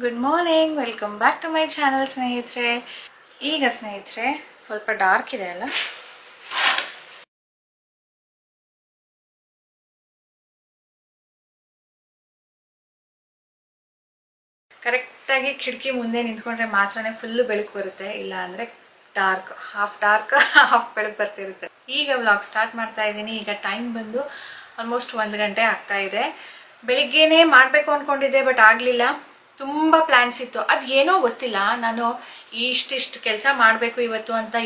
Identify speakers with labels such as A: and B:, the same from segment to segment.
A: Good morning, welcome back to my channel ಸ್ನೇಹಿತರೆ. ಈಗ ಸ್ನೇಹಿತರೆ ಸ್ವಲ್ಪ ಡಾರ್ಕ್ ಇದೆ ಅಲ್ಲ, ಕರೆಕ್ಟಾಗಿ ಕಿಟಕಿ ಮುಂದೆ ನಿಂತ್ಕೊಂಡ್ರೆ ಮಾತ್ರನೇ ಫುಲ್ಲು ಬೆಳಕು ಬರುತ್ತೆ, ಇಲ್ಲ ಅಂದರೆ ಡಾರ್ಕ್ ಹಾಫ್ ಬೆಳಕು ಬರ್ತಿರುತ್ತೆ. ಈಗ ವ್ಲಾಗ್ ಸ್ಟಾರ್ಟ್ ಮಾಡ್ತಾ ಇದ್ದೀನಿ. ಈಗ ಟೈಮ್ ಬಂದು ಆಲ್ಮೋಸ್ಟ್ 1 ಗಂಟೆ ಆಗ್ತಾ ಇದೆ. ಬೆಳಿಗ್ಗೆನೇ ಮಾಡಬೇಕು ಅಂದ್ಕೊಂಡಿದ್ದೆ, ಬಟ್ ಆಗಲಿಲ್ಲ. ತುಂಬ ಪ್ಲ್ಯಾನ್ಸ್ ಇತ್ತು. ಅದು ಏನೋ ಗೊತ್ತಿಲ್ಲ, ನಾನು ಇಷ್ಟಿಷ್ಟು ಕೆಲಸ ಮಾಡಬೇಕು ಇವತ್ತು ಅಂತ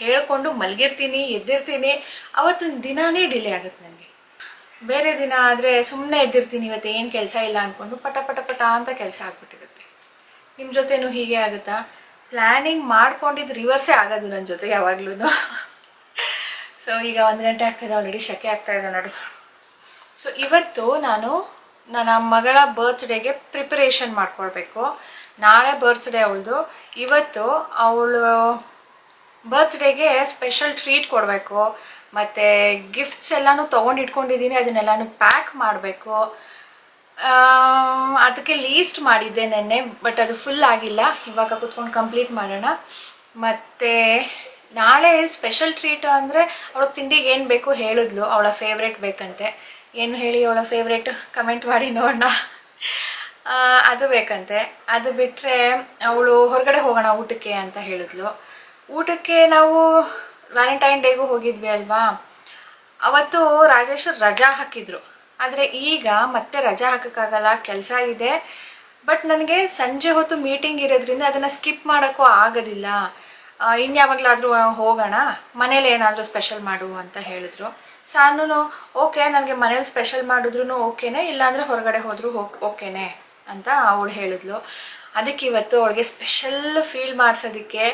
A: ಹೇಳ್ಕೊಂಡು ಮಲಗಿರ್ತೀನಿ, ಎದ್ದಿರ್ತೀನಿ. ಅವತ್ತಿನ ದಿನಾನೇ ಡಿಲೇ ಆಗುತ್ತೆ ನನಗೆ. ಬೇರೆ ದಿನ ಆದರೆ ಸುಮ್ಮನೆ ಎದ್ದಿರ್ತೀನಿ, ಇವತ್ತು ಏನು ಕೆಲಸ ಇಲ್ಲ ಅಂದ್ಕೊಂಡು ಪಟ ಪಟ ಪಟ ಅಂತ ಕೆಲಸ ಆಗ್ಬಿಟ್ಟಿರುತ್ತೆ. ನಿಮ್ಮ ಜೊತೆನೂ ಹೀಗೆ ಆಗುತ್ತಾ? ಪ್ಲ್ಯಾನಿಂಗ್ ಮಾಡ್ಕೊಂಡಿದ್ದು ರಿವರ್ಸೇ ಆಗೋದು ನನ್ನ ಜೊತೆ ಯಾವಾಗ್ಲೂ. ಸೊ ಈಗ 1 ಗಂಟೆ ಆಗ್ತಾಯಿದೆ, ಆಲ್ರೆಡಿ ಶೆಕೆ ಆಗ್ತಾಯಿದೆ ನೋಡಿ. ಸೊ ಇವತ್ತು ನಾನು ನನ್ನ ಮಗಳ ಬರ್ತ್ಡೇಗೆ ಪ್ರಿಪರೇಷನ್ ಮಾಡ್ಕೊಳ್ಬೇಕು. ನಾಳೆ ಬರ್ತ್ಡೇ ಅವಳದು. ಇವತ್ತು ಅವಳು ಬರ್ತ್ಡೇಗೆ ಸ್ಪೆಷಲ್ ಟ್ರೀಟ್ ಕೊಡಬೇಕು. ಮತ್ತು ಗಿಫ್ಟ್ಸ್ ಎಲ್ಲನೂ ತೊಗೊಂಡು ಇಟ್ಕೊಂಡಿದ್ದೀನಿ, ಅದನ್ನೆಲ್ಲನೂ ಪ್ಯಾಕ್ ಮಾಡಬೇಕು. ಅದಕ್ಕೆ ಲೀಸ್ಟ್ ಮಾಡಿದ್ದೆ ನೆನ್ನೆ, ಬಟ್ ಅದು ಫುಲ್ ಆಗಿಲ್ಲ. ಇವಾಗ ಕೂತ್ಕೊಂಡು ಕಂಪ್ಲೀಟ್ ಮಾಡೋಣ. ಮತ್ತು ನಾಳೆ ಸ್ಪೆಷಲ್ ಟ್ರೀಟ್ ಅಂದರೆ ಅವಳು ತಿಂಡಿಗೆ ಏನು ಬೇಕು ಹೇಳಿದ್ಲು, ಅವಳ ಫೇವ್ರೇಟ್ ಬೇಕಂತೆ. ಏನು ಹೇಳಿ ಅವಳ ಫೇವ್ರೇಟ್ ಕಮೆಂಟ್ ಮಾಡಿ ನೋಡೋಣ. ಅದು ಬೇಕಂತೆ. ಅದು ಬಿಟ್ಟರೆ ಅವಳು ಹೊರಗಡೆ ಹೋಗೋಣ ಊಟಕ್ಕೆ ಅಂತ ಹೇಳಿದ್ಲು. ಊಟಕ್ಕೆ ನಾವು ವ್ಯಾಲೆಂಟೈನ್ ಡೇಗೂ ಹೋಗಿದ್ವಿ ಅಲ್ವಾ, ಅವತ್ತು ರಾಜೇಶ್ ರಜಾ ಹಾಕಿದ್ರು. ಆದರೆ ಈಗ ಮತ್ತೆ ರಜಾ ಹಾಕೋಕ್ಕಾಗಲ್ಲ, ಕೆಲಸ ಇದೆ. ಬಟ್ ನನಗೆ ಸಂಜೆ ಹೊತ್ತು ಮೀಟಿಂಗ್ ಇರೋದ್ರಿಂದ ಅದನ್ನು ಸ್ಕಿಪ್ ಮಾಡೋಕ್ಕೂ ಆಗೋದಿಲ್ಲ. ಇನ್ಯಾವಾಗಲಾದರೂ ಹೋಗೋಣ, ಮನೇಲಿ ಏನಾದರೂ ಸ್ಪೆಷಲ್ ಮಾಡು ಅಂತ ಹೇಳಿದ್ರು. ಸಾನು ಓಕೆ, ನನಗೆ ಮನೇಲಿ ಸ್ಪೆಷಲ್ ಮಾಡಿದ್ರು ಓಕೆನೇ, ಇಲ್ಲಾಂದರೆ ಹೊರಗಡೆ ಹೋದರೂ ಓಕೆನೇ ಅಂತ ಅವಳು ಹೇಳಿದ್ಲು. ಅದಕ್ಕೆ ಇವತ್ತು ಅವಳಿಗೆ ಸ್ಪೆಷಲ್ ಫೀಲ್ ಮಾಡಿಸೋದಕ್ಕೆ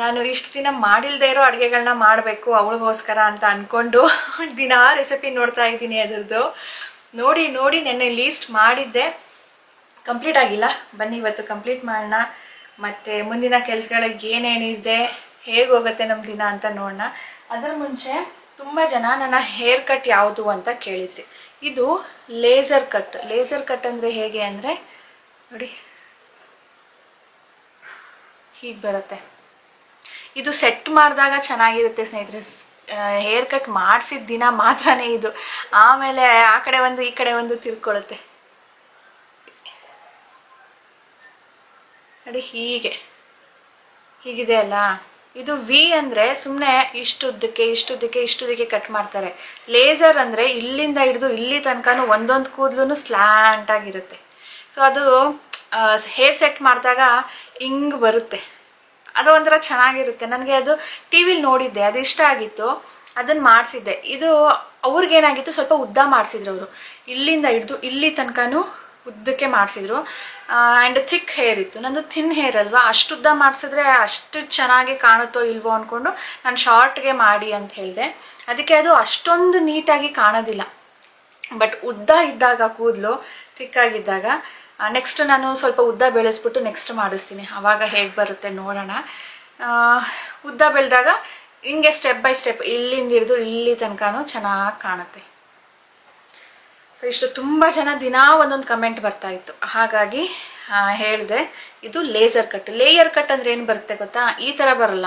A: ನಾನು ಇಷ್ಟು ದಿನ ಮಾಡಿಲ್ಲದೆ ಇರೋ ಅಡುಗೆಗಳನ್ನ ಮಾಡಬೇಕು ಅವಳಿಗೋಸ್ಕರ ಅಂತ ಅಂದ್ಕೊಂಡು ದಿನ ರೆಸಿಪಿ ನೋಡ್ತಾ ಇದ್ದೀನಿ. ಅದರದ್ದು ನೋಡಿ ನೋಡಿ ನೆನ್ನೆ ಲೀಸ್ಟ್ ಮಾಡಿದ್ದೆ, ಕಂಪ್ಲೀಟ್ ಆಗಿಲ್ಲ. ಬನ್ನಿ ಇವತ್ತು ಕಂಪ್ಲೀಟ್ ಮಾಡೋಣ. ಮತ್ತು ಮುಂದಿನ ಕೆಲಸಗಳಿಗೆ ಏನೇನಿದೆ, ಹೇಗೆ ಹೋಗುತ್ತೆ ನಮ್ಮ ದಿನ ಅಂತ ನೋಡೋಣ. ಅದರ ಮುಂಚೆ ತುಂಬ ಜನ ನನ್ನ ಹೇರ್ ಕಟ್ ಯಾವುದು ಅಂತ ಕೇಳಿದ್ರಿ. ಇದು ಲೇಸರ್ ಕಟ್. ಲೇಸರ್ ಕಟ್ ಅಂದರೆ ಹೇಗೆ ಅಂದರೆ ನೋಡಿ, ಹೀಗೆ ಬರುತ್ತೆ. ಇದು ಸೆಟ್ ಮಾಡಿದಾಗ ಚೆನ್ನಾಗಿರುತ್ತೆ ಸ್ನೇಹಿತರೆ. ಹೇರ್ ಕಟ್ ಮಾಡಿಸಿದ ದಿನ ಮಾತ್ರನೇ ಇದು, ಆಮೇಲೆ ಆ ಕಡೆ ಒಂದು ಈ ಕಡೆ ಒಂದು ತಿರ್ಕೊಳ್ಳುತ್ತೆ ನೋಡಿ. ಹೀಗಿದೆ ಅಲ್ಲ. ಇದು ವಿ ಅಂದರೆ ಸುಮ್ಮನೆ ಇಷ್ಟುದ್ದಕ್ಕೆ ಕಟ್ ಮಾಡ್ತಾರೆ. ಲೇಸರ್ ಅಂದರೆ ಇಲ್ಲಿಂದ ಹಿಡಿದು ಇಲ್ಲಿ ತನಕನೂ ಒಂದೊಂದು ಕೂದಲು ಸ್ಲ್ಯಾಂಟ್ ಆಗಿರುತ್ತೆ. ಸೊ ಅದು ಹೇರ್ ಸೆಟ್ ಮಾಡಿದಾಗ ಹಿಂಗೆ ಬರುತ್ತೆ. ಅದು ಒಂಥರ ಚೆನ್ನಾಗಿರುತ್ತೆ. ನನಗೆ ಅದು ಟಿ ವಿಲಿ ನೋಡಿದ್ದೆ, ಅದು ಇಷ್ಟ ಆಗಿತ್ತು, ಅದನ್ನು ಮಾಡಿಸಿದ್ದೆ. ಇದು ಅವ್ರಿಗೇನಾಗಿತ್ತು, ಸ್ವಲ್ಪ ಉದ್ದ ಮಾಡಿಸಿದ್ರು ಅವರು. ಇಲ್ಲಿಂದ ಹಿಡಿದು ಇಲ್ಲಿ ತನಕನೂ ಉದ್ದಕ್ಕೆ ಮಾಡಿಸಿದ್ರು. ಆ್ಯಂಡ್ ಥಿಕ್ ಹೇರ್ ಇತ್ತು. ನಂದು ಥಿನ್ ಹೇರ್ ಅಲ್ವಾ, ಅಷ್ಟು ಉದ್ದ ಮಾಡಿಸಿದ್ರೆ ಅಷ್ಟು ಚೆನ್ನಾಗಿ ಕಾಣುತ್ತೋ ಇಲ್ವೋ ಅಂದ್ಕೊಂಡು ನಾನು ಶಾರ್ಟ್ಗೆ ಮಾಡಿ ಅಂತ ಹೇಳಿದೆ. ಅದಕ್ಕೆ ಅದು ಅಷ್ಟೊಂದು ನೀಟಾಗಿ ಕಾಣೋದಿಲ್ಲ. ಬಟ್ ಉದ್ದ ಇದ್ದಾಗ ಕೂದಲು ಥಿಕ್ಕಾಗಿದ್ದಾಗ ನೆಕ್ಸ್ಟ್ ನಾನು ಸ್ವಲ್ಪ ಉದ್ದ ಬೆಳೆಸ್ಬಿಟ್ಟು ನೆಕ್ಸ್ಟ್ ಮಾಡಿಸ್ತೀನಿ, ಆವಾಗ ಹೇಗೆ ಬರುತ್ತೆ ನೋಡೋಣ. ಉದ್ದ ಬೆಳೆದಾಗ ಹಿಂಗೆ ಸ್ಟೆಪ್ ಬೈ ಸ್ಟೆಪ್ ಇಲ್ಲಿಂದ ಹಿಡಿದು ಇಲ್ಲಿ ತನಕನೂ ಚೆನ್ನಾಗಿ ಕಾಣುತ್ತೆ. ಸೊ ಇಷ್ಟು ತುಂಬ ಜನ ದಿನ ಒಂದೊಂದು ಕಮೆಂಟ್ ಬರ್ತಾ ಇತ್ತು, ಹಾಗಾಗಿ ಹೇಳಿದೆ. ಇದು ಲೇಸರ್ ಕಟ್. ಲೇಯರ್ ಕಟ್ ಅಂದರೆ ಏನು ಬರುತ್ತೆ ಗೊತ್ತಾ, ಈ ಥರ ಬರಲ್ಲ,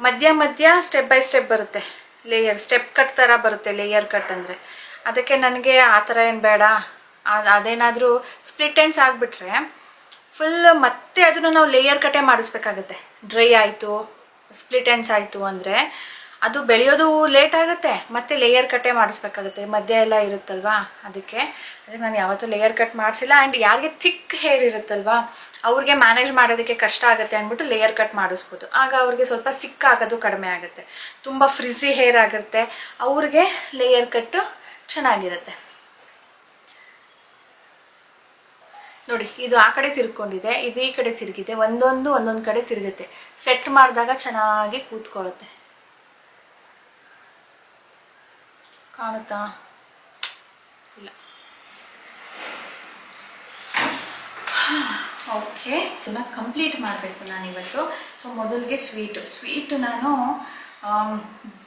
A: ಮಧ್ಯ ಸ್ಟೆಪ್ ಬೈ ಸ್ಟೆಪ್ ಬರುತ್ತೆ. ಸ್ಟೆಪ್ ಕಟ್ ಥರ ಬರುತ್ತೆ ಲೇಯರ್ ಕಟ್ ಅಂದರೆ. ಅದಕ್ಕೆ ನನಗೆ ಆ ಥರ ಏನು ಬೇಡ. ಅದೇನಾದರೂ ಸ್ಪ್ಲಿಟ್ ಎಂಡ್ಸ್ ಆಗಿಬಿಟ್ರೆ ಫುಲ್ ಮತ್ತೆ ಅದನ್ನು ನಾವು ಲೇಯರ್ ಕಟ್ಟೇ ಮಾಡಿಸ್ಬೇಕಾಗತ್ತೆ. ಡ್ರೈ ಆಯಿತು, ಸ್ಪ್ಲಿಟ್ ಎಂಡ್ಸ್ ಆಯಿತು ಅಂದರೆ ಅದು ಬೆಳೆಯೋದು ಲೇಟ್ ಆಗುತ್ತೆ, ಮತ್ತೆ ಲೇಯರ್ ಕಟ್ಟೇ ಮಾಡಿಸ್ಬೇಕಾಗುತ್ತೆ, ಮಧ್ಯ ಎಲ್ಲ ಇರುತ್ತಲ್ವಾ. ಅದಕ್ಕೆ ನಾನು ಯಾವತ್ತೂ ಲೇಯರ್ ಕಟ್ ಮಾಡಿಸಿಲ್ಲ. ಆ್ಯಂಡ್ ಯಾರಿಗೆ ಥಿಕ್ ಹೇರ್ ಇರುತ್ತಲ್ವಾ ಅವ್ರಿಗೆ ಮ್ಯಾನೇಜ್ ಮಾಡೋದಕ್ಕೆ ಕಷ್ಟ ಆಗುತ್ತೆ ಅಂದ್ಬಿಟ್ಟು ಲೇಯರ್ ಕಟ್ ಮಾಡಿಸ್ಬೋದು. ಆಗ ಅವ್ರಿಗೆ ಸ್ವಲ್ಪ ಸಿಕ್ಕಾಗೋದು ಕಡಿಮೆ ಆಗುತ್ತೆ. ತುಂಬ ಫ್ರಿಝಿ ಹೇರ್ ಆಗಿರುತ್ತೆ, ಅವ್ರಿಗೆ ಲೇಯರ್ ಕಟ್ಟು ಚೆನ್ನಾಗಿರುತ್ತೆ ನೋಡಿ. ಇದು ಆ ಕಡೆ ತಿರ್ಕೊಂಡಿದೆ, ಇದು ಈ ಕಡೆ ತಿರುಗಿದೆ, ಒಂದೊಂದು ಕಡೆ ತಿರುಗುತ್ತೆ. ಸೆಟ್ ಮಾಡಿದಾಗ ಚೆನ್ನಾಗಿ ಕೂತ್ಕೊಳ್ಳುತ್ತೆ. ಕಾಣುತ್ತಾ? ಇಲ್ಲ. ಓಕೆ, ಇದನ್ನು ಕಂಪ್ಲೀಟ್ ಮಾಡಬೇಕು ನಾನಿವತ್ತು. ಸೊ ಮೊದಲಿಗೆ ಸ್ವೀಟು ನಾನು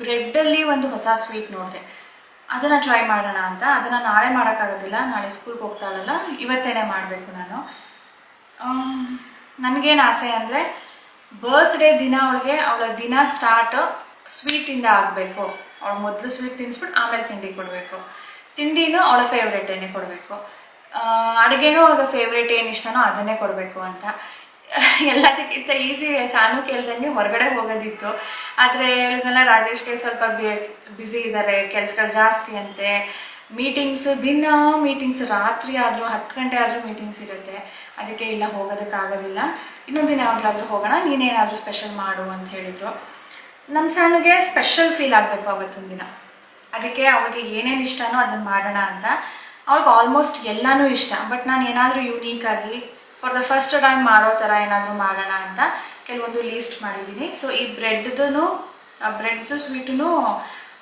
A: ಬ್ರೆಡ್ಡಲ್ಲಿ ಒಂದು ಹೊಸ ಸ್ವೀಟ್ ನೋಡಿದೆ, ಅದನ್ನು ಟ್ರೈ ಮಾಡೋಣ ಅಂತ. ಅದನ್ನು ನಾಳೆ ಮಾಡೋಕ್ಕಾಗೋದಿಲ್ಲ, ನಾಳೆ ಸ್ಕೂಲ್ಗೆ ಹೋಗ್ತಾಳಲ್ಲ, ಇವತ್ತೇನೆ ಮಾಡಬೇಕು ನಾನು. ನನಗೇನು ಆಸೆ ಅಂದರೆ ಬರ್ತ್ಡೇ ದಿನ ಅವಳ ದಿನ ಸ್ಟಾರ್ಟ್ ಸ್ವೀಟಿಂದ ಆಗಬೇಕು. ಅವಳು ಮೊದಲು ಸ್ವೀಟ್ ತಿನ್ನಿಸ್ಬಿಟ್ಟು ಆಮೇಲೆ ತಿಂಡಿ ಕೊಡಬೇಕು. ತಿಂಡಿನೂ ಅವಳ ಫೇವ್ರೇಟೇನೆ ಕೊಡಬೇಕು. ಅಡುಗೆನೂ ಅವಳಿಗೆ ಫೇವ್ರೇಟ್ ಏನು ಇಷ್ಟನೋ ಅದನ್ನೇ ಕೊಡಬೇಕು ಅಂತ. ಎಲ್ಲದಕ್ಕಿಂತ ಈಸಿ ಸಾನು ಕೇಳ್ದಂಗೆ ಹೊರಗಡೆ ಹೋಗೋದಿತ್ತು. ಆದರೆ ಹೇಳಿದ್ನಲ್ಲ, ರಾಜೇಶ್ಗೆ ಸ್ವಲ್ಪ ಬ್ಯುಸಿ ಇದ್ದಾರೆ, ಕೆಲಸಗಳು ಜಾಸ್ತಿ ಅಂತೆ. ದಿನ ಮೀಟಿಂಗ್ಸ್, ರಾತ್ರಿ ಆದರೂ 10 ಗಂಟೆ ಆದರೂ ಮೀಟಿಂಗ್ಸ್ ಇರುತ್ತೆ. ಅದಕ್ಕೆ ಇಲ್ಲ, ಹೋಗೋದಕ್ಕಾಗೋದಿಲ್ಲ, ಇನ್ನೊಂದು ದಿನ ಯಾವಾಗಲಾದರೂ ಹೋಗೋಣ, ನೀನೇನಾದರೂ ಸ್ಪೆಷಲ್ ಮಾಡು ಅಂತ ಹೇಳಿದರು. ನಮ್ಮ ಸಣ್ಣಗೆ ಸ್ಪೆಷಲ್ ಫೀಲ್ ಆಗಬೇಕು ಅವತ್ತೊಂದು ದಿನ. ಅದಕ್ಕೆ ಅವಳಿಗೆ ಏನೇನು ಇಷ್ಟನೋ ಅದನ್ನು ಮಾಡೋಣ ಅಂತ. ಅವಳಿಗೆ ಆಲ್ಮೋಸ್ಟ್ ಎಲ್ಲನೂ ಇಷ್ಟ. ಬಟ್ ನಾನು ಏನಾದರೂ ಯೂನೀಕಾಗಿ ಫಾರ್ ದ ಫಸ್ಟ್ ಟೈಮ್ ಮಾಡೋ ಥರ ಏನಾದರೂ ಮಾಡೋಣ ಅಂತ ಕೆಲವೊಂದು ಲೀಸ್ಟ್ ಮಾಡಿದ್ದೀನಿ. ಸೊ ಈ ಬ್ರೆಡ್ದು ಸ್ವೀಟೂ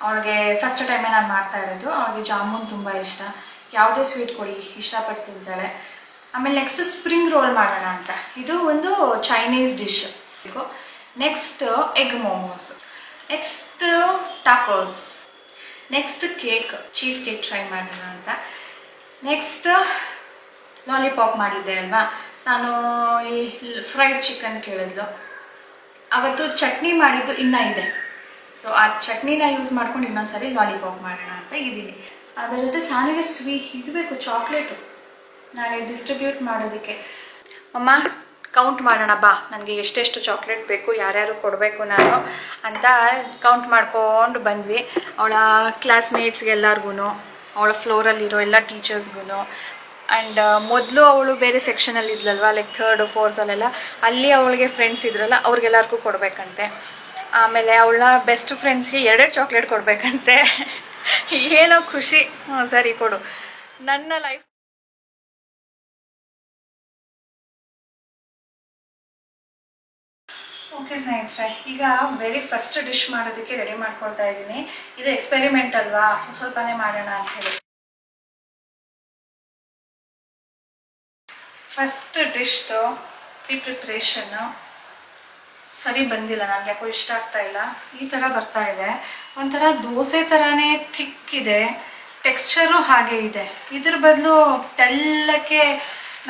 A: ಅವಳಿಗೆ ಫಸ್ಟ್ ಟೈಮೇ ನಾನು ಮಾಡ್ತಾ ಇರೋದು. ಅವಳಿಗೆ ಜಾಮೂನ್ ತುಂಬ ಇಷ್ಟ. ಯಾವುದೇ ಸ್ವೀಟ್ ಕೊಡಿ ಇಷ್ಟಪಟ್ಟು ತಿಂತಾಳೆ. ಆಮೇಲೆ ನೆಕ್ಸ್ಟ್ ಸ್ಪ್ರಿಂಗ್ ರೋಲ್ ಮಾಡೋಣ ಅಂತ. ಇದು ಒಂದು Chinese dish. Next egg momos, next tacos, next cake, cheese cake try ಮಾಡೋಣ ಅಂತ. ನೆಕ್ಸ್ಟ್ ಲಾಲಿಪಾಪ್ ಮಾಡಿದ್ದೆ ಅಲ್ವಾ, ನಾನು ಈ ಫ್ರೈಡ್ ಚಿಕನ್ ಕೇಳಿದ್ಲು. ಅವತ್ತು ಚಟ್ನಿ ಮಾಡಿದ್ದು ಇನ್ನೂ ಇದೆ. ಸೊ ಆ ಚಟ್ನಿನ ಯೂಸ್ ಮಾಡ್ಕೊಂಡು ಇನ್ನೊಂದ್ಸರಿ ಲಾಲಿಪಾಪ್ ಮಾಡೋಣ ಅಂತ ಇದ್ದೀನಿ. ಅದರ ಜೊತೆ ಸಾನಿಗೆ ಇದು ಬೇಕು, ಚಾಕ್ಲೇಟು, ನಾಳೆ ಡಿಸ್ಟ್ರಿಬ್ಯೂಟ್ ಮಾಡೋದಕ್ಕೆ. ಅಮ್ಮ ಕೌಂಟ್ ಮಾಡೋಣ ಬಾ, ನನಗೆ ಎಷ್ಟೆಷ್ಟು ಚಾಕ್ಲೇಟ್ ಬೇಕು, ಯಾರ್ಯಾರು ಕೊಡಬೇಕು ನಾನು ಅಂತ ಕೌಂಟ್ ಮಾಡ್ಕೊಂಡು ಬಂದ್ವಿ. ಅವಳ ಕ್ಲಾಸ್ಮೇಟ್ಸ್ಗೆಲ್ಲರಿಗೂ, ಅವಳ ಫ್ಲೋರಲ್ಲಿರೋ ಎಲ್ಲ ಟೀಚರ್ಸ್ಗೂ. ಆ್ಯಂಡ್ ಮೊದಲು ಅವಳು ಬೇರೆ ಸೆಕ್ಷನಲ್ಲಿ ಇದ್ಲಲ್ವ, ಲೈಕ್ 3rd 4th ಅಲ್ಲಿ ಅವಳಿಗೆ ಫ್ರೆಂಡ್ಸ್ ಇದ್ರಲ್ಲ, ಅವ್ರಿಗೆಲ್ಲರಿಗೂ ಕೊಡಬೇಕಂತೆ. ಆಮೇಲೆ ಅವಳ ಬೆಸ್ಟ್ ಫ್ರೆಂಡ್ಸ್ಗೆ 2 ಚಾಕ್ಲೇಟ್ ಕೊಡಬೇಕಂತೆ. ಏನೋ ಖುಷಿ. ಸರಿ ಕೊಡು. ನನ್ನ ಲೈಫ್ ಓಕೆ ಸ್ನೇಹಿತರೆ, ಈಗ ವೆರಿ ಫಸ್ಟ್ ಡಿಶ್ ಮಾಡೋದಕ್ಕೆ ರೆಡಿ ಮಾಡ್ಕೊಳ್ತಾ ಇದ್ದೀನಿ. ಇದು ಎಕ್ಸ್ಪೆರಿಮೆಂಟ್ ಅಲ್ವಾ, ಸ್ವಲ್ಪನೇ ಮಾಡೋಣ ಅಂತ ಹೇಳಿ. ಫಸ್ಟ್ ಡಿಶ್ದು ಪ್ರಿಪ್ರೇಷನ್ನು ಸರಿ ಬಂದಿಲ್ಲ, ನನಗೆ ಯಾಕೋ ಇಷ್ಟ ಆಗ್ತಾ ಇಲ್ಲ. ಈ ಥರ ಬರ್ತಾ ಇದೆ, ಒಂಥರ ದೋಸೆ ಥರನೇ ಥಿಕ್ ಇದೆ, ಟೆಕ್ಸ್ಚರು ಹಾಗೆ ಇದೆ. ಇದ್ರ ಬದಲು ತೆಳ್ಳಕ್ಕೆ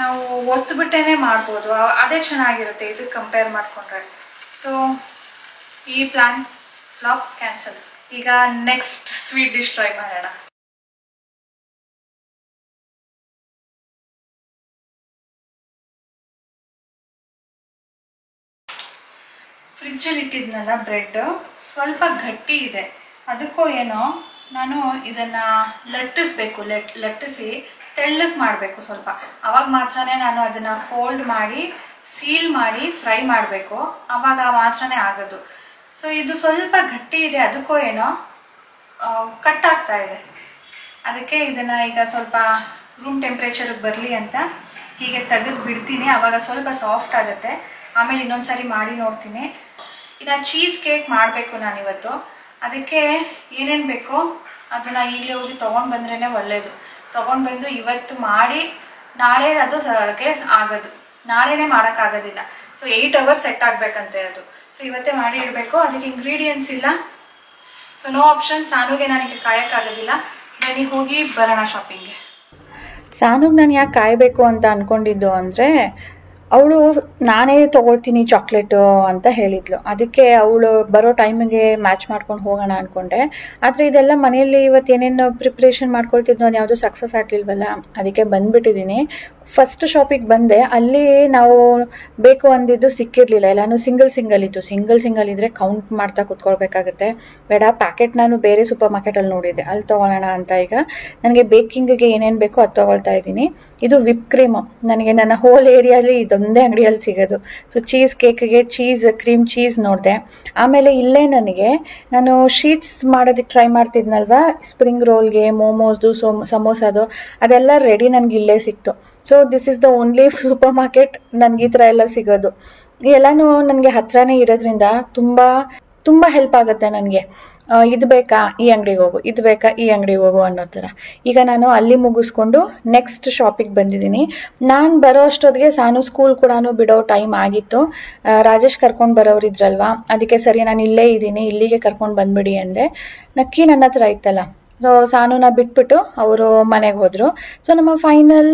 A: ನಾವು ಒತ್ತುಬಿಟ್ಟೇ ಮಾಡ್ಬೋದು, ಅದೇ ಚೆನ್ನಾಗಿರುತ್ತೆ ಇದಕ್ಕೆ ಕಂಪೇರ್ ಮಾಡಿಕೊಂಡ್ರೆ. ಸೊ ಈ ಪ್ಲಾನ್ ಫ್ಲಾಪ್, ಕ್ಯಾನ್ಸಲ್. ಈಗ ನೆಕ್ಸ್ಟ್ ಸ್ವೀಟ್ ಡಿಶ್ ಟ್ರೈ ಮಾಡೋಣ. ಫ್ರಿಜ್ಜಲ್ಲಿ ಇಟ್ಟಿದ್ನಲ್ಲ ಬ್ರೆಡ್, ಸ್ವಲ್ಪ ಗಟ್ಟಿ ಇದೆ. ಅದಕ್ಕೋ ಏನೋ ನಾನು ಇದನ್ನು ಲಟ್ಟಿಸ್ಬೇಕು, ಲಟ್ಟಿಸಿ ತೆಳ್ಳಗೆ ಮಾಡಬೇಕು ಸ್ವಲ್ಪ. ಅವಾಗ ಮಾತ್ರನೇ ನಾನು ಅದನ್ನು ಫೋಲ್ಡ್ ಮಾಡಿ ಸೀಲ್ ಮಾಡಿ ಫ್ರೈ ಮಾಡಬೇಕು, ಆವಾಗ ಮಾತ್ರನೇ ಆಗೋದು. ಸೊ ಇದು ಸ್ವಲ್ಪ ಗಟ್ಟಿ ಇದೆ, ಅದಕ್ಕೋ ಏನೋ ಕಟ್ ಆಗ್ತಾ ಇದೆ. ಅದಕ್ಕೆ ಇದನ್ನು ಈಗ ಸ್ವಲ್ಪ ರೂಮ್ ಟೆಂಪ್ರೇಚರ್ಗೆ ಬರಲಿ ಅಂತ ಹೀಗೆ ತೆಗೆದು ಬಿಡ್ತೀನಿ. ಆವಾಗ ಸ್ವಲ್ಪ ಸಾಫ್ಟ್ ಆಗುತ್ತೆ. ಆಮೇಲೆ ಇನ್ನೊಂದ್ಸರಿ ಮಾಡಿ ನೋಡ್ತೀನಿ. ಇನ್ನು ಚೀಸ್ ಕೇಕ್ ಮಾಡಬೇಕು ನಾನಿವತ್ತು. ಅದಕ್ಕೆ ಏನೇನು ಬೇಕೋ ಅದನ್ನು ಈಗಲೇ ಹೋಗಿ ತೊಗೊಂಡು ಬಂದ್ರೇ ಒಳ್ಳೆಯದು. ತೊಗೊಂಡು ಬಂದು ಇವತ್ತು ಮಾಡಿ ನಾಳೆ ಅದು ಆಗೋದು, ನಾಳೆನೇ ಮಾಡೋಕ್ಕಾಗೋದಿಲ್ಲ. ಸೊ 8 hours ಸೆಟ್ ಆಗಬೇಕಂತೆ ಅದು. ಸೊ ಇವತ್ತೇ ಮಾಡಿ ಇಡಬೇಕು. ಅದಕ್ಕೆ ಇಂಗ್ರೀಡಿಯೆಂಟ್ಸ್ ಇಲ್ಲ, ಸೊ ನೋ ಆಪ್ಷನ್. ಸಾನುಗೆ ನನಗೆ ಕಾಯೋಕ್ಕಾಗೋದಿಲ್ಲ. ಬನ್ನಿ ಹೋಗಿ ಬರೋಣ ಶಾಪಿಂಗ್ಗೆ.
B: ಸಾನುಗೆ ನಾನು ಯಾಕೆ ಕಾಯಬೇಕು ಅಂತ ಅಂದ್ಕೊಂಡಿದ್ದು ಅಂದರೆ, ಅವಳು ನಾನೇ ತೊಗೊಳ್ತೀನಿ ಚಾಕ್ಲೇಟು ಅಂತ ಹೇಳಿದ್ಲು. ಅದಕ್ಕೆ ಅವಳು ಬರೋ ಟೈಮಿಗೆ ಮ್ಯಾಚ್ ಮಾಡ್ಕೊಂಡು ಹೋಗೋಣ ಅಂದ್ಕೊಂಡೆ. ಆದರೆ ಇದೆಲ್ಲ ಮನೆಯಲ್ಲಿ ಇವತ್ತು ಏನೇನು ಪ್ರಿಪ್ರೇಷನ್ ಮಾಡ್ಕೊಳ್ತಿದ್ನೋ ಅದು ಯಾವುದೂ ಸಕ್ಸಸ್ ಆಗಲಿಲ್ವಲ್ಲ, ಅದಕ್ಕೆ ಬಂದುಬಿಟ್ಟಿದ್ದೀನಿ. ಫಸ್ಟ್ ಶಾಪಿಗೆ ಬಂದೆ, ಅಲ್ಲಿ ನಾವು ಬೇಕು ಅಂದಿದ್ದು ಸಿಕ್ಕಿರಲಿಲ್ಲ, ಎಲ್ಲನೂ ಸಿಂಗಲ್ ಇತ್ತು. ಸಿಂಗಲ್ ಇದ್ದರೆ ಕೌಂಟ್ ಮಾಡ್ತಾ ಕುತ್ಕೊಳ್ಬೇಕಾಗುತ್ತೆ. ಬೇಡ, ಪ್ಯಾಕೆಟ್ ನಾನು ಬೇರೆ ಸೂಪರ್ ಮಾರ್ಕೆಟಲ್ಲಿ ನೋಡಿದ್ದೆ, ಅಲ್ಲಿ ತೊಗೊಳ್ಳೋಣ ಅಂತ. ಈಗ ನನಗೆ ಬೇಕಿಂಗ್ಗೆ ಏನೇನು ಬೇಕೋ ಅದು ತೊಗೊಳ್ತಾ ಇದ್ದೀನಿ. ಇದು ವಿಪ್ ಕ್ರೀಮು, ನನಗೆ ನನ್ನ ಹೋಲ್ ಏರಿಯಲ್ಲಿ ಇದೊಂದೇ ಅಂಗಡಿಯಲ್ಲಿ ಸಿಗೋದು. ಸೊ ಚೀಸ್ ಕೇಕ್ಗೆ ಕ್ರೀಮ್ ಚೀಸ್ ನೋಡಿದೆ. ಆಮೇಲೆ ಇಲ್ಲೇ ನಾನು ಶೀಟ್ಸ್ ಮಾಡೋದಕ್ಕೆ ಟ್ರೈ ಮಾಡ್ತಿದ್ನಲ್ವಾ, ಸ್ಪ್ರಿಂಗ್ ರೋಲ್ಗೆ, ಮೋಮೋಸ್ದು, ಸಮೋಸದು, ಅದೆಲ್ಲ ರೆಡಿ ನನಗೆ ಇಲ್ಲೇ ಸಿಕ್ತು. So this is the only super market ನನಗೆ ಈ ಥರ ಎಲ್ಲ ಸಿಗೋದು. ಎಲ್ಲನೂ ನನಗೆ ಹತ್ರನೇ ಇರೋದ್ರಿಂದ ತುಂಬ ಹೆಲ್ಪ್ ಆಗುತ್ತೆ ನನಗೆ. ಇದು ಬೇಕಾ ಈ ಅಂಗಡಿಗೆ ಹೋಗು, ಇದು ಬೇಕಾ ಈ ಅಂಗಡಿಗೆ ಹೋಗು ಅನ್ನೋ ಥರ. ಈಗ ನಾನು ಅಲ್ಲಿ ಮುಗಿಸ್ಕೊಂಡು ನೆಕ್ಸ್ಟ್ ಶಾಪಿಗೆ ಬಂದಿದ್ದೀನಿ. ನಾನು ಬರೋ ಅಷ್ಟೊತ್ತಿಗೆ ಸಾನು ಸ್ಕೂಲ್ ಕೂಡ ಬಿಡೋ ಟೈಮ್ ಆಗಿತ್ತು. ರಾಜೇಶ್ ಕರ್ಕೊಂಡು ಬರೋರು ಇದ್ರಲ್ವಾ, ಅದಕ್ಕೆ ಸರಿ ನಾನು ಇಲ್ಲೇ ಇದ್ದೀನಿ, ಇಲ್ಲಿಗೆ ಕರ್ಕೊಂಡು ಬಂದ್ಬಿಡಿ ಅಂದೆ. ನಕ್ಕಿ ನನ್ನ ಹತ್ರ ಇತ್ತಲ್ಲ, ಸೊ ಸಾನುನ ಬಿಟ್ಬಿಟ್ಟು ಅವರು ಮನೆಗೆ ಹೋದರು. ಸೊ ನಮ್ಮ ಫೈನಲ್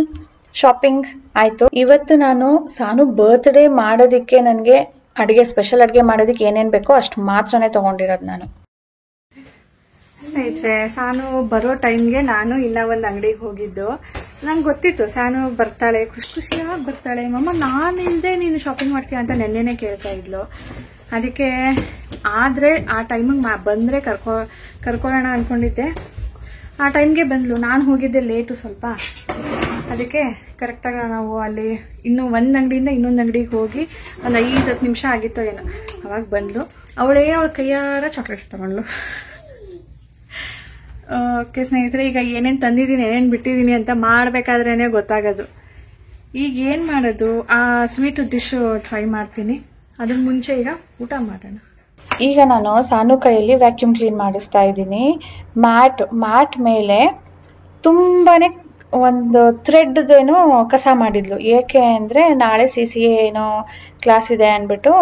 B: ಶಾಪಿಂಗ್ ಆಯ್ತು. ಇವತ್ತು ನಾನು ಸಾನು ಬರ್ತ್ಡೇ ಮಾಡೋದಿಕ್ಕೆ ನನಗೆ ಸ್ಪೆಷಲ್ ಅಡುಗೆ ಮಾಡೋದಕ್ಕೆ ಏನೇನು ಬೇಕೋ ಅಷ್ಟು ಮಾತ್ರನೇ ತಗೊಂಡಿರೋದು ನಾನು.
A: ಸ್ನೇಹಿತರೆ, ಸಾನು ಬರೋ ಟೈಮ್ಗೆ ನಾನು ಇನ್ನ ಒಂದು ಅಂಗಡಿಗೆ ಹೋಗಿದ್ದು. ನಂಗೆ ಗೊತ್ತಿತ್ತು ಸಾನು ಬರ್ತಾಳೆ, ಖುಷಿಯಾಗಿ ಬರ್ತಾಳೆ. ಮಮ್ಮ ನಾನು ಇಲ್ಲದೆ ನೀನು ಶಾಪಿಂಗ್ ಮಾಡ್ತೀಯ ಅಂತ ನೆನ್ನೆನೆ ಕೇಳ್ತಾ ಇದ್ಲು. ಅದಕ್ಕೆ ಆದರೆ ಆ ಟೈಮಿಗೆ ಬಂದರೆ ಕರ್ಕೊಳ್ಳೋಣ ಅಂದ್ಕೊಂಡಿದ್ದೆ. ಆ ಟೈಮ್ಗೆ ಬಂದ್ಲು. ನಾನು ಹೋಗಿದ್ದೆ ಲೇಟು ಸ್ವಲ್ಪ. ಅದಕ್ಕೆ ಕರೆಕ್ಟಾಗಿ ನಾವು ಅಲ್ಲಿ ಇನ್ನೂ ಒಂದು ಅಂಗಡಿಯಿಂದ ಇನ್ನೊಂದು ಅಂಗಡಿಗೆ ಹೋಗಿ ಒಂದು 5-10 ನಿಮಿಷ ಆಗಿತ್ತೋ ಏನೋ, ಅವಾಗ ಬಂದ್ಲು. ಅವಳ ಕೈಯಾರ ಚಾಕ್ಲೇಟ್ಸ್ ತಗೊಂಡ್ಲು. ಓಕೆ ಸ್ನೇಹಿತರೆ, ಈಗ ಏನೇನು ತಂದಿದ್ದೀನಿ ಏನೇನು ಬಿಟ್ಟಿದ್ದೀನಿ ಅಂತ ಮಾಡಬೇಕಾದ್ರೇ ಗೊತ್ತಾಗೋದು. ಈಗ ಏನು ಮಾಡೋದು, ಆ ಸ್ವೀಟ್ ಡಿಶ್ ಟ್ರೈ ಮಾಡ್ತೀನಿ. ಅದನ್ನ ಮುಂಚೆ ಈಗ ಊಟ ಮಾಡೋಣ.
B: ಈಗ ನಾನು ಸಾನು ಕೈಯಲ್ಲಿ ವ್ಯಾಕ್ಯೂಮ್ ಕ್ಲೀನ್ ಮಾಡಿಸ್ತಾ ಇದ್ದೀನಿ. ಮ್ಯಾಟ್ ಮೇಲೆ ತುಂಬಾನೇ ಒಂದು ಥ್ರೆಡ್ದೇನೋ ಕಸ ಮಾಡಿದ್ಲು. ಏಕೆ ಅಂದರೆ ನಾಳೆ CCA ಏನೋ ಕ್ಲಾಸ್ ಇದೆ ಅಂದ್ಬಿಟ್ಟು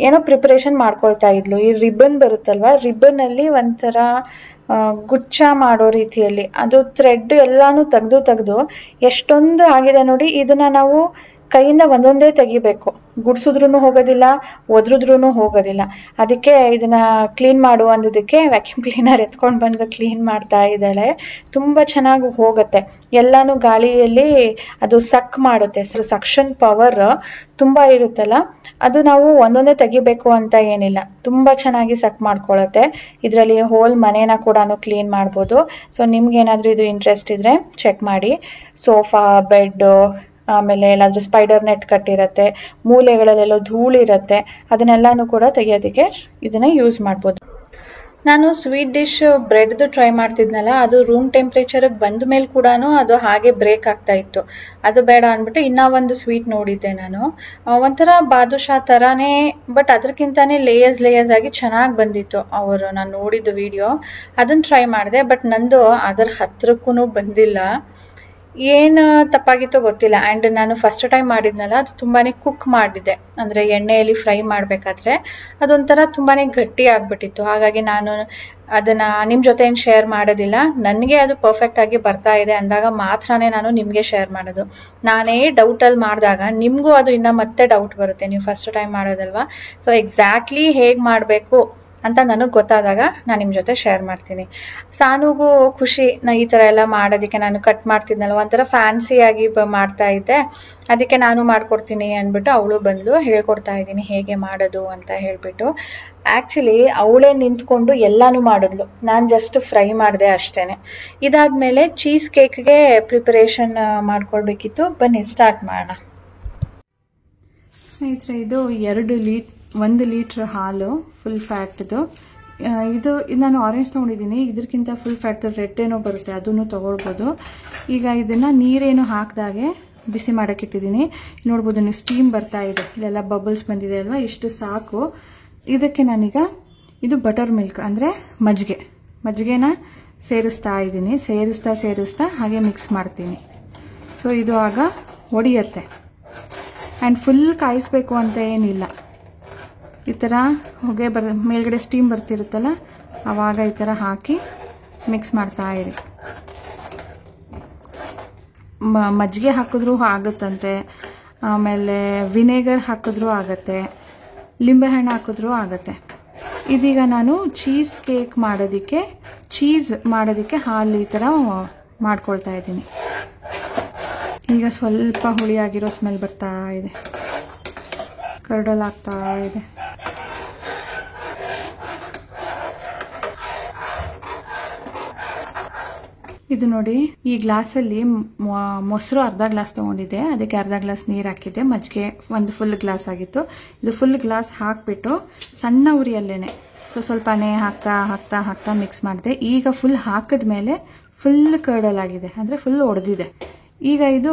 B: ಏನೋ ಪ್ರಿಪರೇಷನ್ ಮಾಡ್ಕೊಳ್ತಾ ಇದ್ಲು. ಈ ರಿಬ್ಬನ್ ಬರುತ್ತಲ್ವಾ, ರಿಬ್ಬನಲ್ಲಿ ಒಂಥರ ಗುಚ್ಛ ಮಾಡೋ ರೀತಿಯಲ್ಲಿ ಅದು ಥ್ರೆಡ್ ಎಲ್ಲಾನು ತೆಗೆದು ಎಷ್ಟೊಂದು ಆಗಿದೆ ನೋಡಿ. ಇದನ್ನ ನಾವು ಕೈಯಿಂದ ಒಂದೊಂದೇ ತೆಗಿಬೇಕು. ಗುಡ್ಸಿದ್ರೂ ಹೋಗೋದಿಲ್ಲ, ಒದ್ರಿದ್ರೂ ಹೋಗೋದಿಲ್ಲ. ಅದಕ್ಕೆ ಇದನ್ನ ಕ್ಲೀನ್ ಮಾಡು ಅಂದಿದ್ದಕ್ಕೆ ವ್ಯಾಕ್ಯೂಮ್ ಕ್ಲೀನರ್ ಎತ್ಕೊಂಡು ಬಂದು ಕ್ಲೀನ್ ಮಾಡ್ತಾ ಇದ್ದಾಳೆ. ತುಂಬಾ ಚೆನ್ನಾಗಿ ಹೋಗುತ್ತೆ. ಎಲ್ಲಾನು ಗಾಳಿಯಲ್ಲಿ ಅದು ಸಕ್ ಮಾಡುತ್ತೆ. ಸಕ್ಷನ್ ಪವರ್ ತುಂಬಾ ಇರುತ್ತಲ್ಲ, ಅದು ನಾವು ಒಂದೊಂದೇ ತೆಗಿಬೇಕು ಅಂತ ಏನಿಲ್ಲ, ತುಂಬಾ ಚೆನ್ನಾಗಿ ಸಕ್ ಮಾಡ್ಕೊಳತ್ತೆ. ಇದರಲ್ಲಿ ಹೋಲ್ ಮನೇನ ಕೂಡ ಕ್ಲೀನ್ ಮಾಡ್ಬೋದು. ಸೊ ನಿಮ್ಗೆ ಏನಾದ್ರೂ ಇದು ಇಂಟ್ರೆಸ್ಟ್ ಇದ್ರೆ ಚೆಕ್ ಮಾಡಿ. ಸೋಫಾ, ಬೆಡ್, ಆಮೇಲೆ ಎಲ್ಲಾದ್ರೂ ಸ್ಪೈಡರ್ ನೆಟ್ ಕಟ್ಟಿರತ್ತೆ, ಮೂಲೆಗಳಲ್ಲೆಲ್ಲೋ ಧೂಳಿರತ್ತೆ, ಅದನ್ನೆಲ್ಲಾನು ಕೂಡ ತೆಗಿಯೋದಕ್ಕೆ ಇದನ್ನ ಯೂಸ್ ಮಾಡ್ಬೋದು. ನಾನು ಸ್ವೀಟ್ ಡಿಶ್ ಬ್ರೆಡ್ದು ಟ್ರೈ ಮಾಡ್ತಿದ್ನಲ್ಲ, ಅದು ರೂಮ್ ಟೆಂಪ್ರೇಚರ್ಗೆ ಬಂದ ಮೇಲೆ ಕೂಡ ಅದು ಹಾಗೆ ಬ್ರೇಕ್ ಆಗ್ತಾ ಇತ್ತು. ಅದು ಬೇಡ ಅಂದ್ಬಿಟ್ಟು ಇನ್ನ ಒಂದು ಸ್ವೀಟ್ ನೋಡಿದ್ದೆ ನಾನು, ಒಂಥರ ಬಾದುಷಾ ತರಾನೇ, ಬಟ್ ಅದಕ್ಕಿಂತಾನೆ ಲೇಯರ್ಸ್ ಆಗಿ ಚೆನ್ನಾಗಿ ಬಂದಿತ್ತು. ನಾನು ನೋಡಿದ್ದು ವಿಡಿಯೋ, ಅದನ್ನ ಟ್ರೈ ಮಾಡಿದೆ. ಬಟ್ ನಂದು ಅದರ ಹತ್ರಕ್ಕೂ ಬಂದಿಲ್ಲ. ಏನು ತಪ್ಪಾಗಿತ್ತೋ ಗೊತ್ತಿಲ್ಲ. ಆ್ಯಂಡ್ ನಾನು ಫಸ್ಟ್ ಟೈಮ್ ಮಾಡಿದ್ನಲ್ಲ, ಅದು ತುಂಬಾನೇ ಕುಕ್ ಮಾಡಿದ್ದೆ, ಅಂದರೆ ಎಣ್ಣೆಯಲ್ಲಿ ಫ್ರೈ ಮಾಡಬೇಕಾದ್ರೆ ಅದೊಂಥರ ತುಂಬಾನೇ ಗಟ್ಟಿ ಆಗ್ಬಿಟ್ಟಿತ್ತು. ಹಾಗಾಗಿ ನಾನು ಅದನ್ನ ನಿಮ್ಮ ಜೊತೆ ಏನು ಶೇರ್ ಮಾಡೋದಿಲ್ಲ. ನನಗೆ ಅದು ಪರ್ಫೆಕ್ಟ್ ಆಗಿ ಬರ್ತಾ ಇದೆ ಅಂದಾಗ ಮಾತ್ರನೇ ನಾನು ನಿಮಗೆ ಶೇರ್ ಮಾಡೋದು. ನಾನೇ ಡೌಟಲ್ಲಿ ಮಾಡಿದಾಗ ನಿಮಗೂ ಅದು ಇನ್ನ ಮತ್ತೆ ಡೌಟ್ ಬರುತ್ತೆ, ನೀವು ಫಸ್ಟ್ ಟೈಮ್ ಮಾಡೋದಲ್ವಾ. ಸೊ ಎಕ್ಸಾಕ್ಟ್ಲಿ ಹೇಗೆ ಮಾಡಬೇಕು ಅಂತ ನನಗೆ ಗೊತ್ತಾದಾಗ ನಾನು ನಿಮ್ಮ ಜೊತೆ ಶೇರ್ ಮಾಡ್ತೀನಿ. ಸಾನುಗೂ ಖುಷಿ, ಈ ಥರ ಎಲ್ಲ ಮಾಡೋದಕ್ಕೆ. ನಾನು ಕಟ್ ಮಾಡ್ತಿದ್ನಲ್ಲ, ಒಂಥರ ಫ್ಯಾನ್ಸಿಯಾಗಿ ಮಾಡ್ತಾ ಇದ್ದೆ. ಅದಕ್ಕೆ ನಾನು ಮಾಡ್ಕೊಡ್ತೀನಿ ಅಂದ್ಬಿಟ್ಟು ಅವಳು ಬಂದು ಹೇಳ್ಕೊಡ್ತಾ ಇದ್ದೀನಿ ಹೇಗೆ ಮಾಡೋದು ಅಂತ ಹೇಳ್ಬಿಟ್ಟು. ಆ್ಯಕ್ಚುಲಿ ಅವಳೇ ನಿಂತ್ಕೊಂಡು ಎಲ್ಲಾನು ಮಾಡಿದ್ಲು, ನಾನು ಜಸ್ಟ್ ಫ್ರೈ ಮಾಡಿದೆ ಅಷ್ಟೇನೆ. ಇದಾದ್ಮೇಲೆ ಚೀಸ್ ಕೇಕ್ಗೆ ಪ್ರಿಪರೇಷನ್ ಮಾಡ್ಕೊಳ್ಬೇಕಿತ್ತು. ಬನ್ನಿ ಸ್ಟಾರ್ಟ್ ಮಾಡೋಣ.
A: ಸ್ನೇಹಿತರೆ, ಇದು 1 ಲೀಟ್ರ್ ಹಾಲು, ಫುಲ್ ಫ್ಯಾಟ್ದು. ಇದು ನಾನು ಆರೆಂಜ್ ತೊಗೊಂಡಿದ್ದೀನಿ. ಇದಕ್ಕಿಂತ ಫುಲ್ ಫ್ಯಾಟ್ ರೆಡ್ ಏನೋ ಬರುತ್ತೆ, ಅದನ್ನು ತೊಗೊಳ್ಬೋದು. ಈಗ ಇದನ್ನು ನೀರೇನು ಹಾಕಿದಾಗೆ ಬಿಸಿ ಮಾಡೋಕ್ಕಿಟ್ಟಿದ್ದೀನಿ. ನೋಡ್ಬೋದು ನೀವು, ಸ್ಟೀಮ್ ಬರ್ತಾ ಇದೆ, ಇಲ್ಲೆಲ್ಲ ಬಬಲ್ಸ್ ಬಂದಿದೆ ಅಲ್ವಾ, ಇಷ್ಟು ಸಾಕು. ಇದಕ್ಕೆ ನಾನೀಗ ಇದು ಬಟರ್ ಮಿಲ್ಕ್ ಅಂದರೆ ಮಜ್ಜಿಗೆನ ಸೇರಿಸ್ತಾ ಇದ್ದೀನಿ. ಸೇರಿಸ್ತಾ ಹಾಗೆ ಮಿಕ್ಸ್ ಮಾಡ್ತೀನಿ. ಸೊ ಇದು ಆಗ ಒಡೆಯುತ್ತೆ. ಆ್ಯಂಡ್ ಫುಲ್ ಕಾಯಿಸ್ಬೇಕು ಅಂತ ಏನಿಲ್ಲ. ಈ ಥರ ಹೊಗೆ ಮೇಲ್ಗಡೆ ಸ್ಟೀಮ್ ಬರ್ತಿರುತ್ತಲ್ಲ, ಆವಾಗ ಈ ಥರ ಹಾಕಿ ಮಿಕ್ಸ್ ಮಾಡ್ತಾ ಇರಿ. ಮಜ್ಜಿಗೆ ಹಾಕಿದ್ರೂ ಆಗುತ್ತಂತೆ, ಆಮೇಲೆ ವಿನೆಗರ್ ಹಾಕಿದ್ರೂ ಆಗುತ್ತೆ, ಲಿಂಬೆಹಣ್ಣು ಹಾಕಿದ್ರೂ ಆಗುತ್ತೆ. ಇದೀಗ ನಾನು ಚೀಸ್ ಮಾಡೋದಕ್ಕೆ ಹಾಲು ಈ ಥರ ಮಾಡ್ಕೊಳ್ತಾ ಇದ್ದೀನಿ. ಈಗ ಸ್ವಲ್ಪ ಹುಳಿಯಾಗಿರೋ ಸ್ಮೆಲ್ ಬರ್ತಾ ಇದೆ, ಕರ್ಡಲಾಗ್ತಾ ಇದೆ. ಇದು ನೋಡಿ, ಈ ಗ್ಲಾಸಲ್ಲಿ ಮೊಸರು ಅರ್ಧ ಗ್ಲಾಸ್ ತಗೊಂಡಿದ್ದೆ, ಅದಕ್ಕೆ ಅರ್ಧ ಗ್ಲಾಸ್ ನೀರು ಹಾಕಿದ್ದೆ. ಮಜ್ಜಿಗೆ ಒಂದು ಫುಲ್ ಗ್ಲಾಸ್ ಆಗಿತ್ತು. ಇದು ಫುಲ್ ಗ್ಲಾಸ್ ಹಾಕ್ಬಿಟ್ಟು ಸಣ್ಣ ಉರಿಯಲ್ಲೇನೆ ಸ್ವಲ್ಪನೇ ಹಾಕ್ತಾ ಮಿಕ್ಸ್ ಮಾಡಿದೆ. ಈಗ ಫುಲ್ ಹಾಕಿದ್ಮೇಲೆ ಫುಲ್ ಕರ್ಡಲಾಗಿದೆ, ಅಂದರೆ ಫುಲ್ ಒಡೆದಿದೆ. ಈಗ ಇದು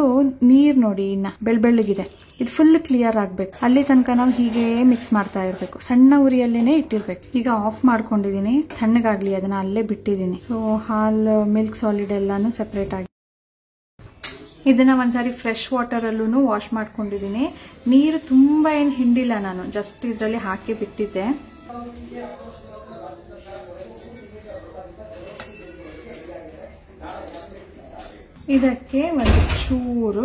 A: ನೀರು ನೋಡಿ, ಇನ್ನ ಬೆಳ್ಳಗಿದೆ. ಇದು ಫುಲ್ ಕ್ಲಿಯರ್ ಆಗಬೇಕು. ಅಲ್ಲಿ ತನಕ ನಾವು ಹೀಗೆ ಮಿಕ್ಸ್ ಮಾಡ್ತಾ ಇರಬೇಕು, ಸಣ್ಣ ಉರಿಯಲ್ಲೇನೆ ಇಟ್ಟಿರ್ಬೇಕು. ಈಗ ಆಫ್ ಮಾಡ್ಕೊಂಡಿದ್ದೀನಿ, ತಣ್ಣಗಾಗ್ಲಿ ಅದನ್ನ ಅಲ್ಲೇ ಬಿಟ್ಟಿದ್ದೀನಿ. ಸೊ ಹಾಲು, ಮಿಲ್ಕ್ ಸಾಲಿಡ್ ಎಲ್ಲಾನು ಸೆಪರೇಟ್ ಆಗಿ. ಇದನ್ನ ಒಂದ್ಸಾರಿ ಫ್ರೆಶ್ ವಾಟರ್ ಅಲ್ಲೂ ವಾಶ್ ಮಾಡ್ಕೊಂಡಿದ್ದೀನಿ. ನೀರು ತುಂಬಾ ಏನು ಹಿಂಡಿಲ್ಲ ನಾನು, ಜಸ್ಟ್ ಇದರಲ್ಲಿ ಹಾಕಿ ಬಿಟ್ಟಿದ್ದೆ. ಇದಕ್ಕೆ ಒಂದು ಚೂರು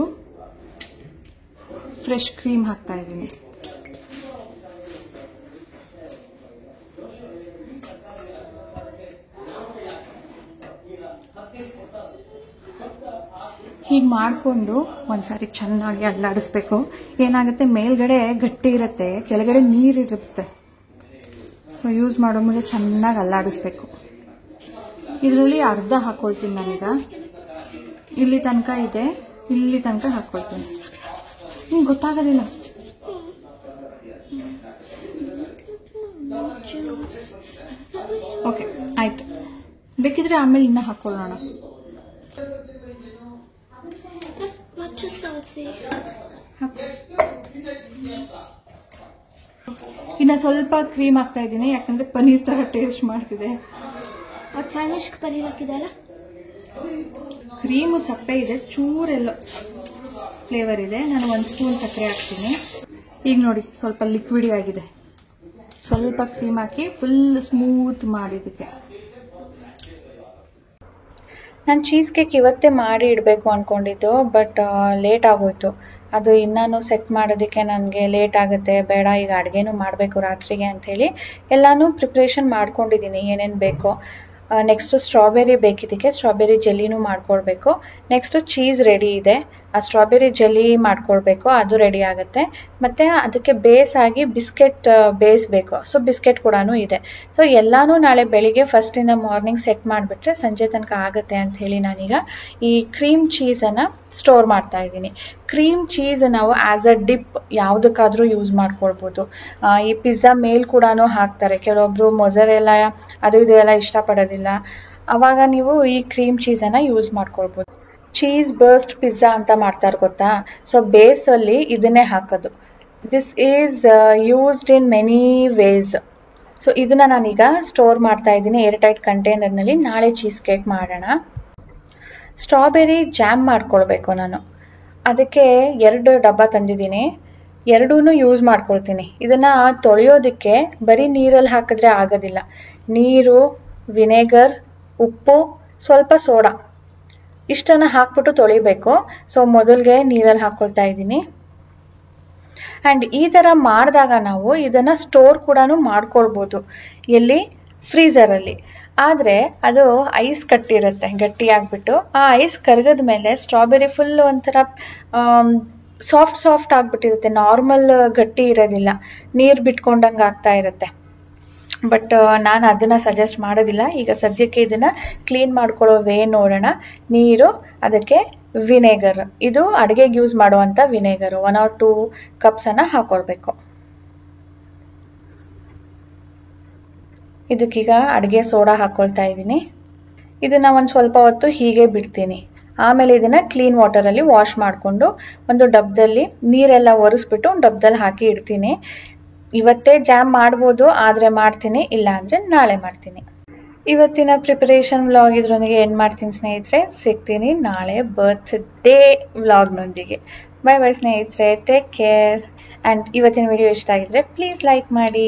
A: ಫ್ರೆಶ್ ಕ್ರೀಮ್ ಹಾಕ್ತಾ ಇದ್ದೀನಿ. ಹೀಗೆ ಮಾಡಿಕೊಂಡು ಒಂದ್ಸಾರಿ ಚೆನ್ನಾಗಿ ಅಲ್ಲಾಡಿಸ್ಬೇಕು. ಏನಾಗುತ್ತೆ, ಮೇಲ್ಗಡೆ ಗಟ್ಟಿ ಇರುತ್ತೆ, ಕೆಳಗಡೆ ನೀರಿರುತ್ತೆ. ಸೊ ಯೂಸ್ ಮಾಡೋ ಮುಂದೆ ಚೆನ್ನಾಗಿ ಅಲ್ಲಾಡಿಸ್ಬೇಕು. ಇದರಲ್ಲಿ ಅರ್ಧ ಹಾಕೊಳ್ತೀನಿ ನಾನೀಗ. ಇಲ್ಲಿ ತನಕ ಇದೆ, ಇಲ್ಲಿ ತನಕ ಹಾಕೊಳ್ತೀನಿ. ನಿಮ್ಗೆ ಗೊತ್ತಾಗೋದಿಲ್ಲ. ಓಕೆ, ಆಯ್ತು. ಬೇಕಿದ್ರೆ ಆಮೇಲೆ ಇನ್ನ ಹಾಕೊಳ್ಳೋಣ. ಇನ್ನ ಸ್ವಲ್ಪ ಕ್ರೀಮ್ ಹಾಕ್ತಾ ಇದ್ದೀನಿ, ಯಾಕಂದ್ರೆ ಪನೀರ್ ತರ ಟೇಸ್ಟ್ ಮಾಡ್ತಿದೆ.
C: ಚಾಯ್ನಿಶ್ ಪನೀರ್ ಹಾಕಿದಲ್ಲ,
A: ಕ್ರೀಮು ಸಪ್ಪೆ ಇದೆ, ಚೂರೆಲ್ಲೋ ಫ್ಲೇವರ್ ಇದೆ. ನಾನು 1 ಸ್ಪೂನ್ ಸಕ್ಕರೆ ಹಾಕ್ತೀನಿ. ಈಗ ನೋಡಿ, ಸ್ವಲ್ಪ ಲಿಕ್ವಿಡಿ ಆಗಿದೆ. ಸ್ವಲ್ಪ ಕ್ರೀಮ್ ಹಾಕಿ ಫುಲ್ ಸ್ಮೂತ್ ಮಾಡಿದ್ದಕ್ಕೆ.
B: ನಾನು ಚೀಸ್ ಕೇಕ್ ಇವತ್ತೇ ಮಾಡಿ ಇಡಬೇಕು ಅಂದ್ಕೊಂಡಿದ್ದು, ಬಟ್ ಲೇಟ್ ಆಗೋಯ್ತು. ಅದು ಇನ್ನೂ ಸೆಟ್ ಮಾಡೋದಕ್ಕೆ ನನಗೆ ಲೇಟ್ ಆಗುತ್ತೆ, ಬೇಡ ಈಗ ಅಡುಗೆನೂ ಮಾಡಬೇಕು ರಾತ್ರಿಗೆ ಅಂಥೇಳಿ ಎಲ್ಲನೂ ಪ್ರಿಪ್ರೇಷನ್ ಮಾಡ್ಕೊಂಡಿದ್ದೀನಿ, ಏನೇನು ಬೇಕೋ. ನೆಕ್ಸ್ಟ್ ಸ್ಟ್ರಾಬೆರಿ ಬೇಕಿದ್ದಕ್ಕೆ ಸ್ಟ್ರಾಬೆರಿ ಜೆಲ್ಲಿನೂ ಮಾಡ್ಕೊಳ್ಬೇಕು. ನೆಕ್ಸ್ಟ್ ಚೀಸ್ ರೆಡಿ ಇದೆ, ಆ ಸ್ಟ್ರಾಬೆರಿ ಜೆಲ್ಲಿ ಮಾಡ್ಕೊಳ್ಬೇಕು, ಅದು ರೆಡಿ ಆಗುತ್ತೆ. ಮತ್ತು ಅದಕ್ಕೆ ಬೇಸ್ ಆಗಿ ಬಿಸ್ಕೆಟ್ ಬೇಸ್ ಬೇಕು, ಸೊ ಬಿಸ್ಕೆಟ್ ಕೂಡ ಇದೆ. ಸೊ ಎಲ್ಲನೂ ನಾಳೆ ಬೆಳಿಗ್ಗೆ ಫಸ್ಟಿಂದ ಮಾರ್ನಿಂಗ್ ಸೆಟ್ ಮಾಡಿಬಿಟ್ರೆ ಸಂಜೆ ತನಕ ಆಗುತ್ತೆ ಅಂತ ಹೇಳಿ ನಾನೀಗ ಈ ಕ್ರೀಮ್ ಚೀಸನ್ನು ಸ್ಟೋರ್ ಮಾಡ್ತಾ ಇದ್ದೀನಿ. ಕ್ರೀಮ್ ಚೀಸ್ ನಾವು ಆಸ್ ಅ ಡಿಪ್ ಯಾವುದಕ್ಕಾದ್ರೂ ಯೂಸ್ ಮಾಡ್ಕೊಳ್ಬೋದು. ಈ ಪಿಜ್ಜಾ ಮೇಲ್ ಕೂಡ ಹಾಕ್ತಾರೆ, ಕೆಲವೊಬ್ರು ಮೊಸರೆಲ್ಲ ಅದು ಇದು ಎಲ್ಲ ಇಷ್ಟಪಡೋದಿಲ್ಲ. ಅವಾಗ ನೀವು ಈ ಕ್ರೀಮ್ ಚೀಸನ್ನು ಯೂಸ್ ಮಾಡ್ಕೊಳ್ಬೋದು. ಚೀಸ್ ಬರ್ಸ್ಟ್ ಪಿಜ್ಜಾ ಅಂತ ಮಾಡ್ತಾರೆ ಗೊತ್ತಾ? ಸೊ ಬೇಸಲ್ಲಿ ಇದನ್ನೇ ಹಾಕೋದು. This is used in many ways. So ಇದನ್ನ ನಾನೀಗ ಸ್ಟೋರ್ ಮಾಡ್ತಾ ಇದ್ದೀನಿ ಏರ್ ಟೈಟ್ ಕಂಟೈನರ್ನಲ್ಲಿ. ನಾಳೆ ಚೀಸ್ ಕೇಕ್ ಮಾಡೋಣ. ಸ್ಟ್ರಾಬೆರಿ ಜಾಮ್ ಮಾಡ್ಕೊಳ್ಬೇಕು ನಾನು. ಅದಕ್ಕೆ 2 ಡಬ್ಬ ತಂದಿದ್ದೀನಿ, ಎರಡೂ ಯೂಸ್ ಮಾಡ್ಕೊಳ್ತೀನಿ. ಇದನ್ನು ತೊಳೆಯೋದಕ್ಕೆ ಬರೀ ನೀರಲ್ಲಿ ಹಾಕಿದ್ರೆ ಆಗೋದಿಲ್ಲ. ನೀರು, ವಿನೆಗರ್, ಉಪ್ಪು, ಸ್ವಲ್ಪ ಸೋಡಾ ಇಷ್ಟನ್ನು ಹಾಕ್ಬಿಟ್ಟು ತೊಳಿಬೇಕು. ಸೊ ಮೊದಲಿಗೆ ನೀರಲ್ಲಿ ಹಾಕ್ಕೊಳ್ತಾ ಇದ್ದೀನಿ. ಆ್ಯಂಡ್ ಈ ಥರ ಮಾಡಿದಾಗ ನಾವು ಇದನ್ನು ಸ್ಟೋರ್ ಕೂಡ ಮಾಡ್ಕೊಳ್ಬೋದು. ಎಲ್ಲಿ? ಫ್ರೀಝರಲ್ಲಿ. ಆದರೆ ಅದು ಐಸ್ ಕಟ್ಟಿರುತ್ತೆ, ಗಟ್ಟಿಯಾಗ್ಬಿಟ್ಟು ಆ ಐಸ್ ಕರಗದ ಮೇಲೆ ಸ್ಟ್ರಾಬೆರಿ ಫುಲ್ ಒಂಥರ ಸಾಫ್ಟ್ ಆಗಿಬಿಟ್ಟಿರುತ್ತೆ, ನಾರ್ಮಲ್ ಗಟ್ಟಿ ಇರೋದಿಲ್ಲ, ನೀರು ಬಿಟ್ಕೊಂಡಂಗೆ ಆಗ್ತಾ ಇರುತ್ತೆ. ಬಟ್ ನಾನು ಅದನ್ನು ಸಜೆಸ್ಟ್ ಮಾಡೋದಿಲ್ಲ. ಈಗ ಸದ್ಯಕ್ಕೆ ಇದನ್ನು ಕ್ಲೀನ್ ಮಾಡ್ಕೊಳ್ಳೋ ವೇ ನೋಡೋಣ. ನೀರು, ಅದಕ್ಕೆ ವಿನೆಗರ್, ಇದು ಅಡುಗೆಗೆ ಯೂಸ್ ಮಾಡುವಂಥ ವಿನೆಗರು 1 or 2 ಕಪ್ಸನ್ನು ಹಾಕೊಳ್ಬೇಕು. ಇದಕ್ಕೀಗ ಅಡುಗೆ ಸೋಡಾ ಹಾಕ್ಕೊಳ್ತಾ ಇದ್ದೀನಿ. ಇದನ್ನು ಒಂದು ಸ್ವಲ್ಪ ಹೊತ್ತು ಹೀಗೆ ಬಿಡ್ತೀನಿ. ಆಮೇಲೆ ಇದನ್ನು ಕ್ಲೀನ್ ವಾಟರಲ್ಲಿ ವಾಶ್ ಮಾಡಿಕೊಂಡು ಒಂದು ಡಬ್ಬದಲ್ಲಿ ನೀರೆಲ್ಲ ಒರೆಸ್ಬಿಟ್ಟು ಡಬ್ಬದಲ್ಲಿ ಹಾಕಿ ಇಡ್ತೀನಿ. ಇವತ್ತೇ ಜಾಮ್ ಮಾಡ್ಬೋದು, ಆದರೆ ಮಾಡ್ತೀನಿ, ಇಲ್ಲ ಅಂದರೆ ನಾಳೆ ಮಾಡ್ತೀನಿ. ಇವತ್ತಿನ ಪ್ರಿಪರೇಷನ್ ವ್ಲಾಗ್ ಇದರೊಂದಿಗೆ ಎಂಡ್ ಮಾಡ್ತೀನಿ ಸ್ನೇಹಿತರೆ. ಸಿಗ್ತೀನಿ ನಾಳೆ ಬರ್ತ್ಡೇ ವ್ಲಾಗ್ನೊಂದಿಗೆ. ಬೈ ಬೈ ಸ್ನೇಹಿತರೆ, ಟೇಕ್ ಕೇರ್. ಆ್ಯಂಡ್ ಇವತ್ತಿನ ವಿಡಿಯೋ ಇಷ್ಟ ಆಗಿದ್ರೆ ಪ್ಲೀಸ್ ಲೈಕ್ ಮಾಡಿ.